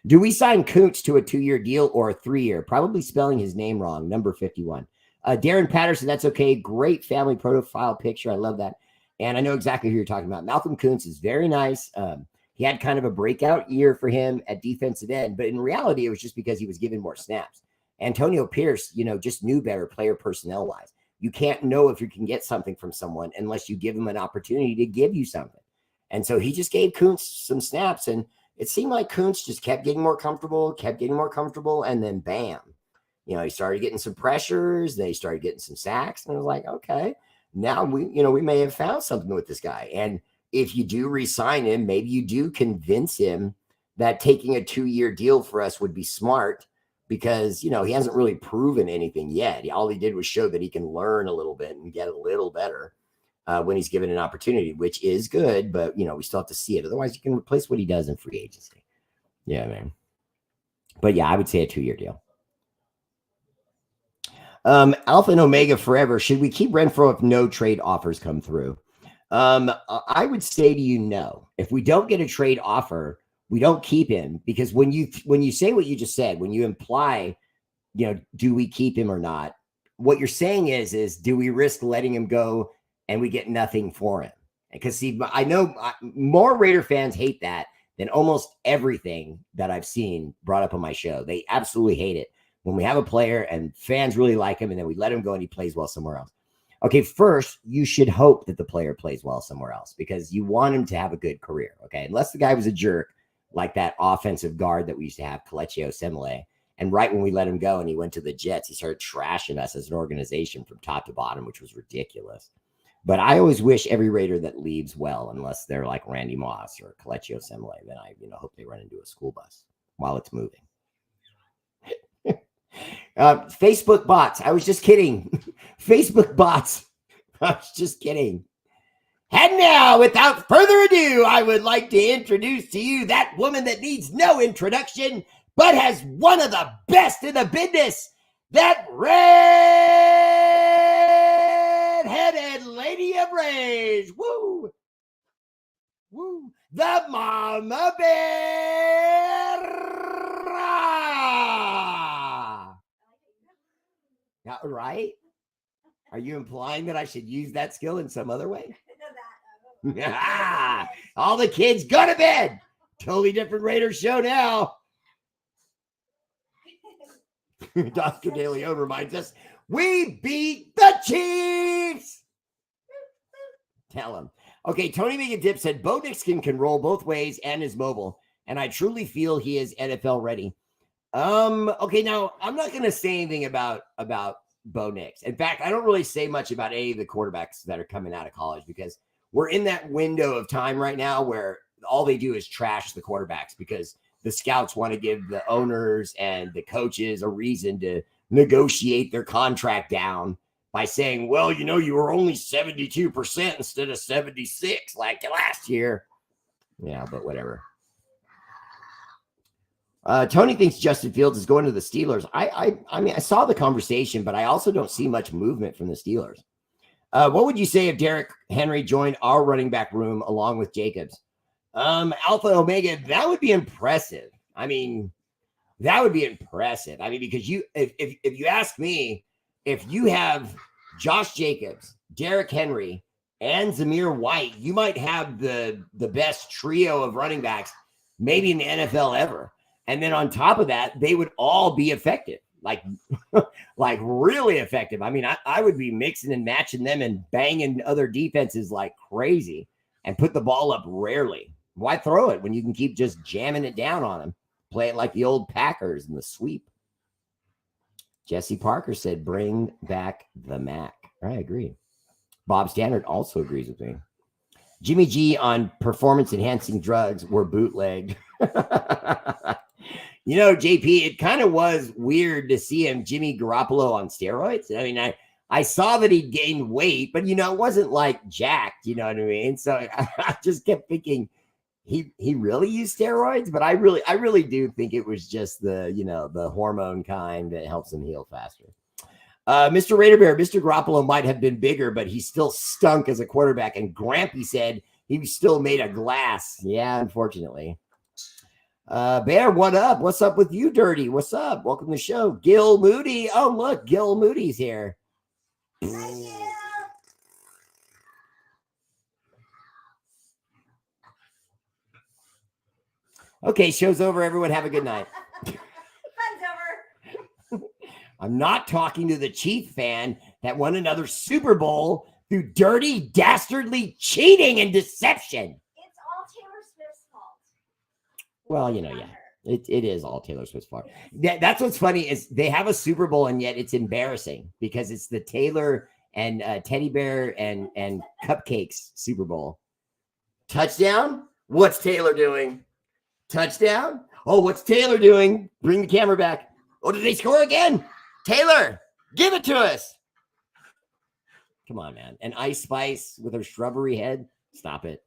Do we sign Kuntz to a 2-year deal or a 3-year? Probably spelling his name wrong. Number 51. Darren Patterson, that's okay. Great family profile picture. I love that. And I know exactly who you're talking about. Malcolm Kuntz is very nice. He had kind of a breakout year for him at defensive end, but in reality, it was just because he was given more snaps. Antonio Pierce, you know, just knew better player personnel wise. You can't know if you can get something from someone unless you give them an opportunity to give you something. And so he just gave Kuntz some snaps, and it seemed like Kuntz just kept getting more comfortable, and then bam, you know, he started getting some pressures. They started getting some sacks, and I was like, okay, now we may have found something with this guy. And if you do re-sign him, maybe you do convince him that taking a 2-year deal for us would be smart. Because, you know, he hasn't really proven anything yet. All he did was show that he can learn a little bit and get a little better when he's given an opportunity, which is good. But, you know, we still have to see it. Otherwise, you can replace what he does in free agency. Yeah, man. But, yeah, I would say a 2-year deal. Alpha and Omega forever. Should we keep Renfro if no trade offers come through? I would say to you, no. If we don't get a trade offer, we don't keep him, because when you say what you just said, when you imply, you know, do we keep him or not? What you're saying is do we risk letting him go and we get nothing for him? Because see, I know more Raider fans hate that than almost everything that I've seen brought up on my show. They absolutely hate it when we have a player and fans really like him and then we let him go and he plays well somewhere else. Okay, first, you should hope that the player plays well somewhere else because you want him to have a good career, okay? Unless the guy was a jerk, like that offensive guard that we used to have, Kelechi Osemele. And right when we let him go and he went to the Jets, he started trashing us as an organization from top to bottom, which was ridiculous. But I always wish every Raider that leaves well, unless they're like Randy Moss or Kelechi Osemele, then I hope they run into a school bus while it's moving. Facebook bots. I was just kidding. Facebook bots. I was just kidding. And now, without further ado, I would like to introduce to you that woman that needs no introduction, but has one of the best in the business, that red-headed lady of rage. Woo! Woo! The Mama Bear! Yeah, right? Are you implying that I should use that skill in some other way? All the kids go to bed. Totally different Raider show now. Dr. De Leon reminds us, we beat the Chiefs. Tell him. Okay, Tony Megadip said, Bo Nix can roll both ways and is mobile, and I truly feel he is NFL ready. Okay, now I'm not going to say anything about Bo Nix. In fact, I don't really say much about any of the quarterbacks that are coming out of college because we're in that window of time right now where all they do is trash the quarterbacks because the scouts want to give the owners and the coaches a reason to negotiate their contract down by saying, well, you were only 72% instead of 76 like last year. Yeah, but whatever. Tony thinks Justin Fields is going to the Steelers. I mean, I saw the conversation, but I also don't see much movement from the Steelers. What would you say if Derrick Henry joined our running back room along with Jacobs? Alpha Omega, that would be impressive. I mean, that would be impressive. I mean, because if you ask me, if you have Josh Jacobs, Derrick Henry, and Zamir White, you might have the best trio of running backs maybe in the NFL ever. And then on top of that, they would all be effective. like, like really effective. I mean, I would be mixing and matching them and banging other defenses like crazy and put the ball up rarely. Why throw it when you can keep just jamming it down on them? Play it like the old Packers in the sweep. Jesse Parker said, bring back the Mac. I agree. Bob Standard also agrees with me. Jimmy G on performance-enhancing drugs were bootlegged. You know, JP, it kind of was weird to see him, Jimmy Garoppolo, on steroids. I mean, I saw that he gained weight, but, you know, it wasn't like jacked, you know what I mean? So I just kept thinking, he really used steroids, but I really do think it was just the, you know, the hormone kind that helps him heal faster. Mr. Raider Bear, Mr. Garoppolo might have been bigger, but he still stunk as a quarterback. And Grampy said he was still made of glass. Yeah, unfortunately. Bear, what up? What's up with you, Dirty? What's up? Welcome to the show. Gil Moody. Oh, look, Gil Moody's here. Okay, show's over. Everyone have a good night. Fun's over. I'm not talking to the Chief fan that won another Super Bowl through dirty, dastardly cheating and deception. It's all Taylor Swift's fault. Well, you know, yeah, it is all Taylor Swift's fault. That's what's funny is they have a Super Bowl and yet it's embarrassing because it's the Taylor and Teddy Bear and Cupcakes Super Bowl. Touchdown? What's Taylor doing? Touchdown? Oh, what's Taylor doing? Bring the camera back. Oh, did they score again? Taylor, give it to us. Come on, man. And Ice Spice with her shrubbery head. Stop it.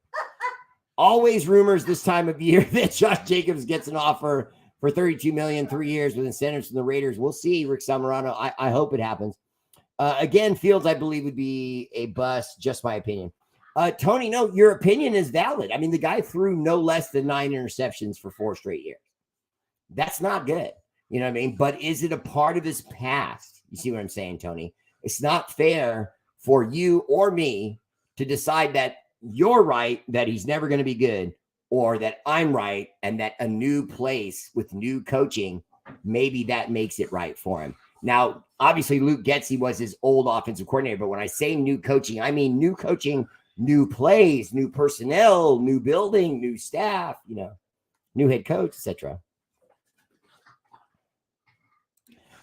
Always rumors this time of year that Josh Jacobs gets an offer for $32 million, 3 years with incentives from the Raiders. We'll see, Rick Samarano. I hope it happens. Again, Fields, I believe, would be a bust. Just my opinion. Tony, no, your opinion is valid. I mean, the guy threw no less than 9 interceptions for 4 straight years. That's not good. You know what I mean? But is it a part of his past? You see what I'm saying, Tony? It's not fair for you or me to decide that you're right, that he's never going to be good, or that I'm right, and that a new place with new coaching, maybe that makes it right for him. Now, obviously, Luke Getsy was his old offensive coordinator, but when I say new coaching, I mean new coaching, new plays, new personnel, new building, new staff, you know, new head coach, etc.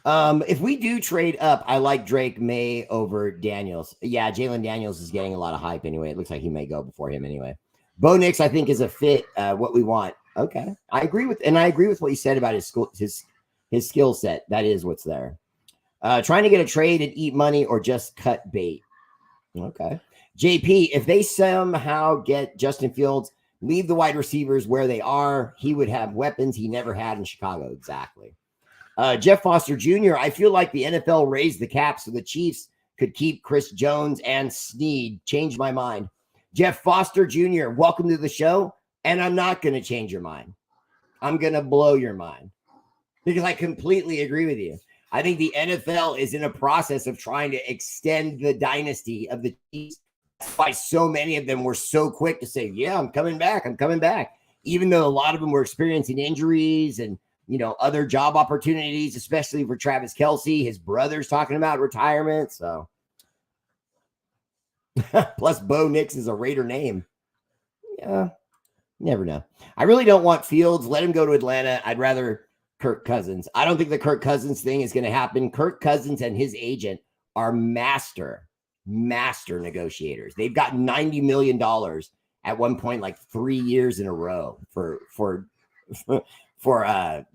If we do trade up, I like Drake May over Daniels. Yeah, Jalen Daniels is getting a lot of hype anyway. It looks like he may go before him anyway. Bo Nix, I think, is a fit what we want. Okay, I agree with what you said about his skill set. That is what's there. Trying to get a trade and eat money or just cut bait. Okay. JP, if they somehow get Justin Fields, leave the wide receivers where they are, he would have weapons he never had in Chicago. Exactly. Jeff Foster Jr., I feel like the NFL raised the cap so the Chiefs could keep Chris Jones and Snead. Changed my mind. Jeff Foster Jr., welcome to the show. And I'm not going to change your mind. I'm going to blow your mind because I completely agree with you. I think the NFL is in a process of trying to extend the dynasty of the Chiefs. That's why so many of them were so quick to say, yeah, I'm coming back. I'm coming back. Even though a lot of them were experiencing injuries and, you know, other job opportunities, especially for Travis Kelce. His brother's talking about retirement. So, plus Bo Nix is a Raider name. Yeah, never know. I really don't want Fields. Let him go to Atlanta. I'd rather Kirk Cousins. I don't think the Kirk Cousins thing is going to happen. Kirk Cousins and his agent are master negotiators. They've got $90 million at one point, like 3 years in a row for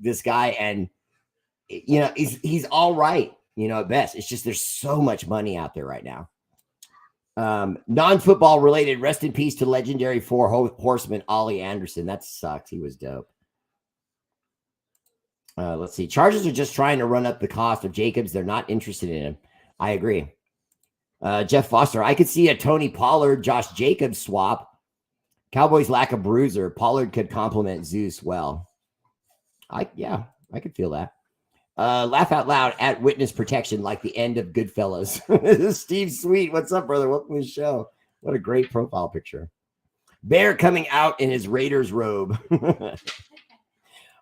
this guy. And, you know, he's all right, you know, at best. It's just there's so much money out there right now. Non-football related, rest in peace to legendary 4 horseman Ollie Anderson. That sucks. He was dope. Let's see. Chargers are just trying to run up the cost of Jacobs. They're not interested in him. I agree. Jeff Foster, I could see a Tony Pollard, Josh Jacobs swap. Cowboys lack a bruiser. Pollard could complement Zeus well. I could feel that. Laugh out loud at witness protection like the end of Goodfellas. This is Steve Sweet. What's up, brother? Welcome to the show. What a great profile picture. Bear coming out in his Raiders robe.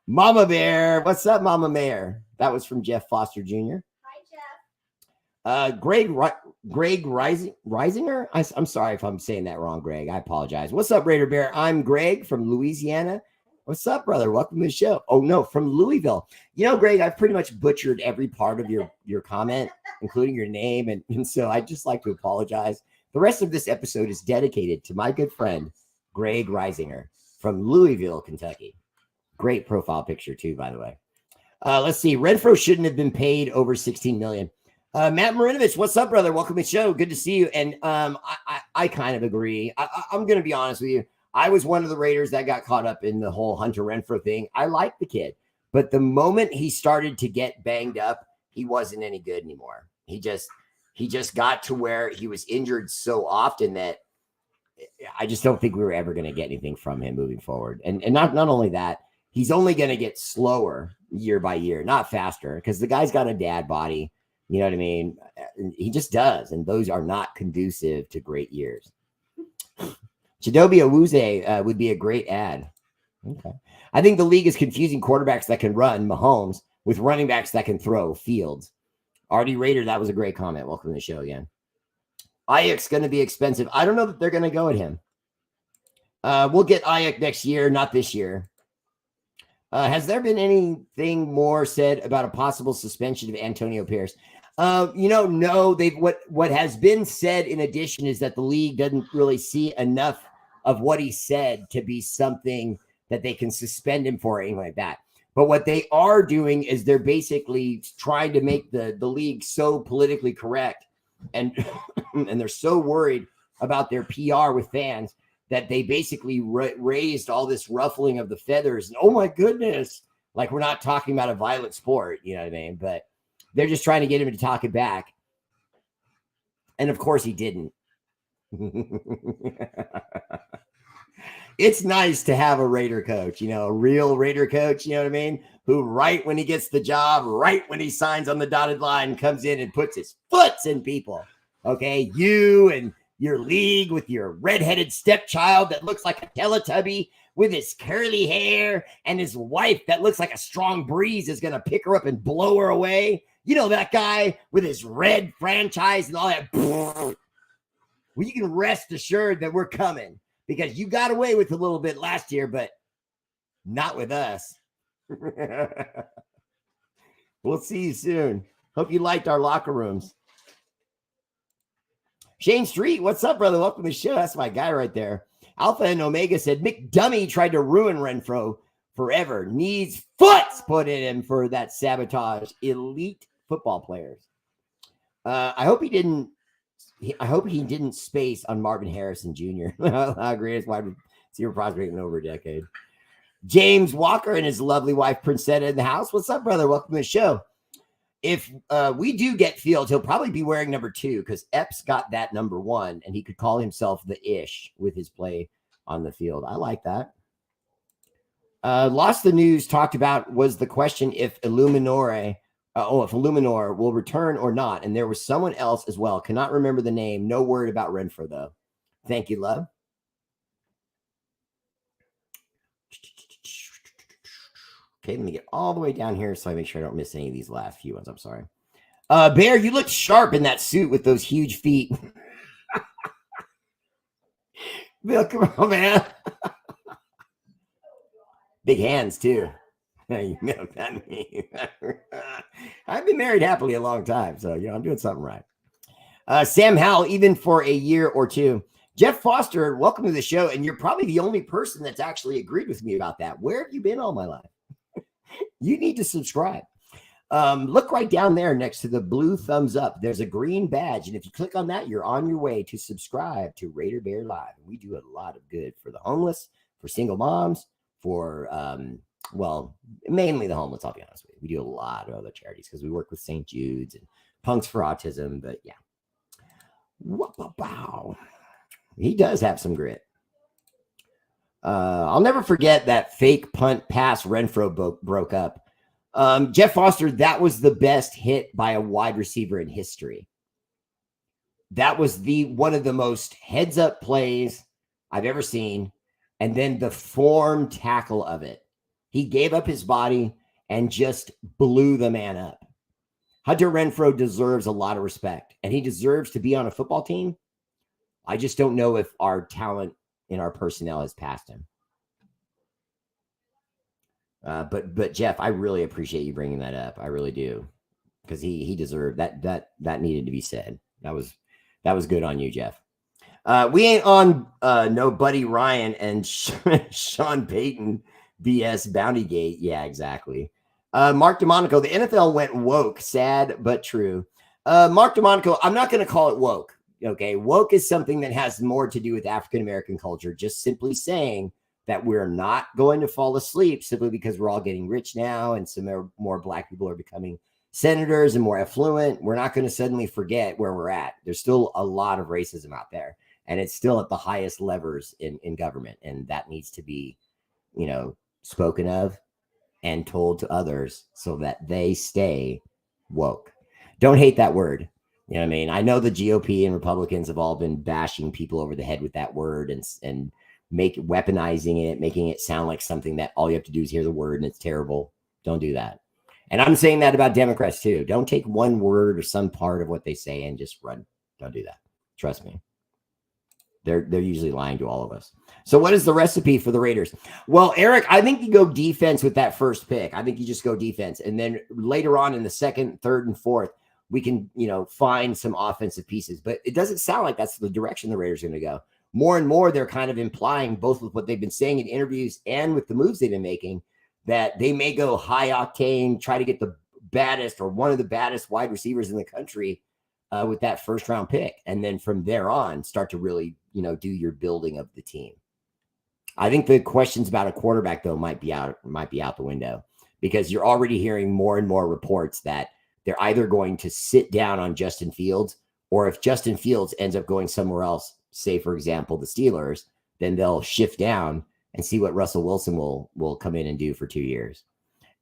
Mama Bear. What's up, Mama Bear? That was from Jeff Foster Jr. Hi, Jeff. Greg Reisinger. I'm sorry if I'm saying that wrong, Greg. I apologize. What's up, Raider Bear? I'm Greg from Louisiana. What's up, brother? Welcome to the show. Oh no, from Louisville. You know, Greg, I've pretty much butchered every part of your comment, including your name, and so I'd just like to apologize. The rest of this episode is dedicated to my good friend Greg Reisinger from Louisville, Kentucky. Great profile picture too, by the way. Let's see. Renfro shouldn't have been paid over $16 million. Matt Marinovich, what's up, brother? Welcome to the show. Good to see you. And I kind of agree. I'm going to be honest with you. I was one of the Raiders that got caught up in the whole Hunter Renfro thing. I like the kid, but the moment he started to get banged up, he wasn't any good anymore. He just got to where he was injured so often that I just don't think we were ever going to get anything from him moving forward. And not only that, he's only going to get slower year by year, not faster, because the guy's got a dad body. You know what I mean? He just does. And those are not conducive to great years. Chidobe Awuzie would be a great ad. Okay. I think the league is confusing quarterbacks that can run, Mahomes, with running backs that can throw, Fields. RD Raider, that was a great comment. Welcome to the show again. Ayuk's going to be expensive. I don't know that they're going to go at him. We'll get Ayuk next year, not this year. Has there been anything more said about a possible suspension of Antonio Pierce? No. What has been said in addition is that the league doesn't really see enough of what he said to be something that they can suspend him for or anything like that. But what they are doing is they're basically trying to make the league so politically correct and and they're so worried about their PR with fans that they basically raised all this ruffling of the feathers. And oh my goodness, like we're not talking about a violent sport, you know what I mean? But they're just trying to get him to talk it back. And of course he didn't. It's nice to have a Raider coach, a real Raider coach, you know what I mean? Who right when he gets the job, right when he signs on the dotted line, comes in and puts his foots in people. Okay, you and your league with your redheaded stepchild that looks like a Teletubby with his curly hair and his wife that looks like a strong breeze is going to pick her up and blow her away. You know, that guy with his red franchise and all that. Well, you can rest assured that we're coming because you got away with a little bit last year, but not with us. We'll see you soon. Hope you liked our locker rooms. Shane Street, what's up, brother? Welcome to the show. That's my guy right there. Alpha and Omega said, McDummy tried to ruin Renfro forever. Needs foots put in him for that sabotage. Elite football players. I hope he didn't space on Marvin Harrison Jr. Greatest wide receiver prospect in over a decade. James Walker and his lovely wife, Princetta, in the house. What's up, brother? Welcome to the show. If we do get Fields, he'll probably be wearing number 2 because Epps got that number 1, and he could call himself the Ish with his play on the field. I like that. Lost the News talked about was the question if Illuminor will return or not. And there was someone else as well. Cannot remember the name. No word about Renfro, though. Thank you, love. Okay, let me get all the way down here so I make sure I don't miss any of these last few ones. I'm sorry. Bear, you look sharp in that suit with those huge feet. Bill, come on, man. Big hands, too. You know what that means. I've been married happily a long time, so, I'm doing something right. Sam Howell, even for a year or two. Jeff Foster, welcome to the show, and you're probably the only person that's actually agreed with me about that. Where have you been all my life? You need to subscribe. Look right down there next to the blue thumbs up. There's a green badge, and if you click on that, you're on your way to subscribe to Raider Bear Live. We do a lot of good for the homeless, for single moms, for mainly the homeless, I'll be honest with you. We do a lot of other charities because we work with St. Jude's and Punks for Autism, but yeah. Wow. He does have some grit. I'll never forget that fake punt pass Renfro broke up. Jeff Foster, that was the best hit by a wide receiver in history. That was one of the most heads up plays I've ever seen. And then the form tackle of it. He gave up his body and just blew the man up. Hunter Renfrow deserves a lot of respect, and he deserves to be on a football team. I just don't know if our talent in our personnel has passed him. But Jeff, I really appreciate you bringing that up. I really do, because he deserved that. That needed to be said. That was good on you, Jeff. We ain't on no Buddy Ryan and Sean Payton BS Bounty Gate. Yeah, exactly. Mark DeMonico, the NFL went woke. Sad but true. Mark DeMonico, I'm not going to call it woke. Okay, woke is something that has more to do with African American culture. Just simply saying that we're not going to fall asleep simply because we're all getting rich now and some more black people are becoming senators and more affluent. We're not going to suddenly forget where we're at. There's still a lot of racism out there, and it's still at the highest levers in government, and that needs to be, spoken of and told to others so that they stay woke. Don't hate that word. You know what I mean? I know the GOP and Republicans have all been bashing people over the head with that word and weaponizing it, making it sound like something that all you have to do is hear the word and it's terrible. Don't do that. And I'm saying that about Democrats too. Don't take one word or some part of what they say and just run. Don't do that. Trust me. They're usually lying to all of us. So what is the recipe for the Raiders? Well, Eric, I think you go defense with that first pick. I think you just go defense. And then later on in the second, third, and fourth, we can, find some offensive pieces. But it doesn't sound like that's the direction the Raiders are going to go. More and more, they're kind of implying, both with what they've been saying in interviews and with the moves they've been making, that they may go high octane, try to get the baddest or one of the baddest wide receivers in the country with that first round pick. And then from there on, start to really, do your building of the team. I think the questions about a quarterback, though, might be out the window, because you're already hearing more and more reports that they're either going to sit down on Justin Fields, or if Justin Fields ends up going somewhere else, say, for example, the Steelers, then they'll shift down and see what Russell Wilson will come in and do for 2 years.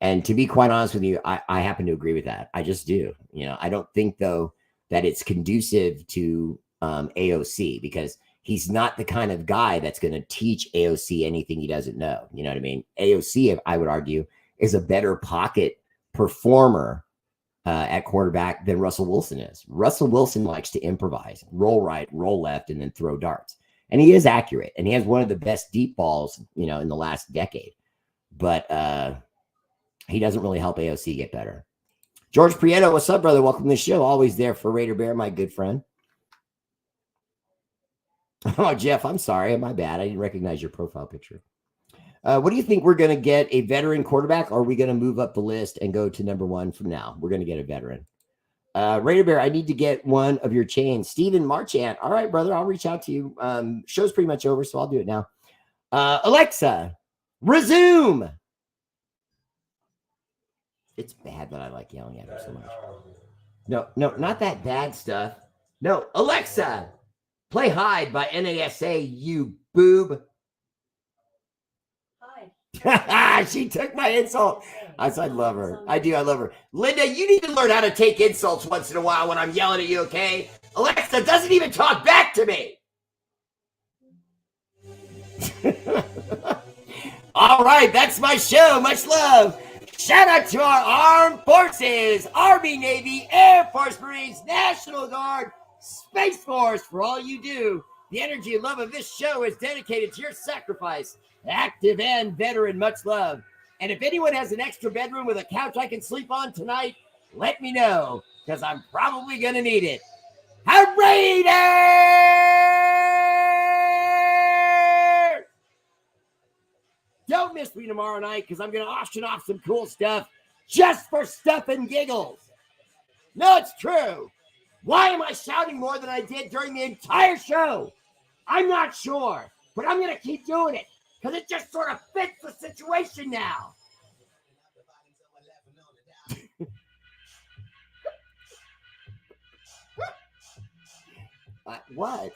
And to be quite honest with you, I happen to agree with that. I just do. I don't think, though, that it's conducive to AOC, because he's not the kind of guy that's going to teach AOC anything he doesn't know. You know what I mean? AOC, I would argue, is a better pocket performer at quarterback than Russell Wilson is. Russell Wilson likes to improvise, roll right, roll left, and then throw darts. And he is accurate, and he has one of the best deep balls, in the last decade. But he doesn't really help AOC get better. George Prieto, what's up, brother? Welcome to the show. Always there for Raider Bear, my good friend. Oh, Jeff, I'm sorry. My bad. I didn't recognize your profile picture. What do you think? We're going to get a veteran quarterback, or are we going to move up the list and go to number one from now? We're going to get a veteran. Raider Bear, I need to get one of your chains. Steven Marchant. All right, brother. I'll reach out to you. Show's pretty much over, so I'll do it now. Alexa, resume. It's bad that I like yelling at her so much. No, not that bad stuff. No, Alexa, play Hide by NASA, you boob. Hi. She took my insult. I love her. I do. I love her. Linda, you need to learn how to take insults once in a while when I'm yelling at you, okay? Alexa doesn't even talk back to me. All right, that's my show. Much love. Shout out to our armed forces, Army, Navy, Air Force, Marines, National Guard, Space Force, for all you do. The energy and love of this show is dedicated to your sacrifice. Active and veteran, much love. And if anyone has an extra bedroom with a couch I can sleep on tonight, let me know, because I'm probably going to need it. Raider! Don't miss me tomorrow night, because I'm going to auction off some cool stuff just for stuff and giggles. No, it's true. Why am I shouting more than I did during the entire show? I'm not sure, but I'm going to keep doing it, because it just sort of fits the situation now. What?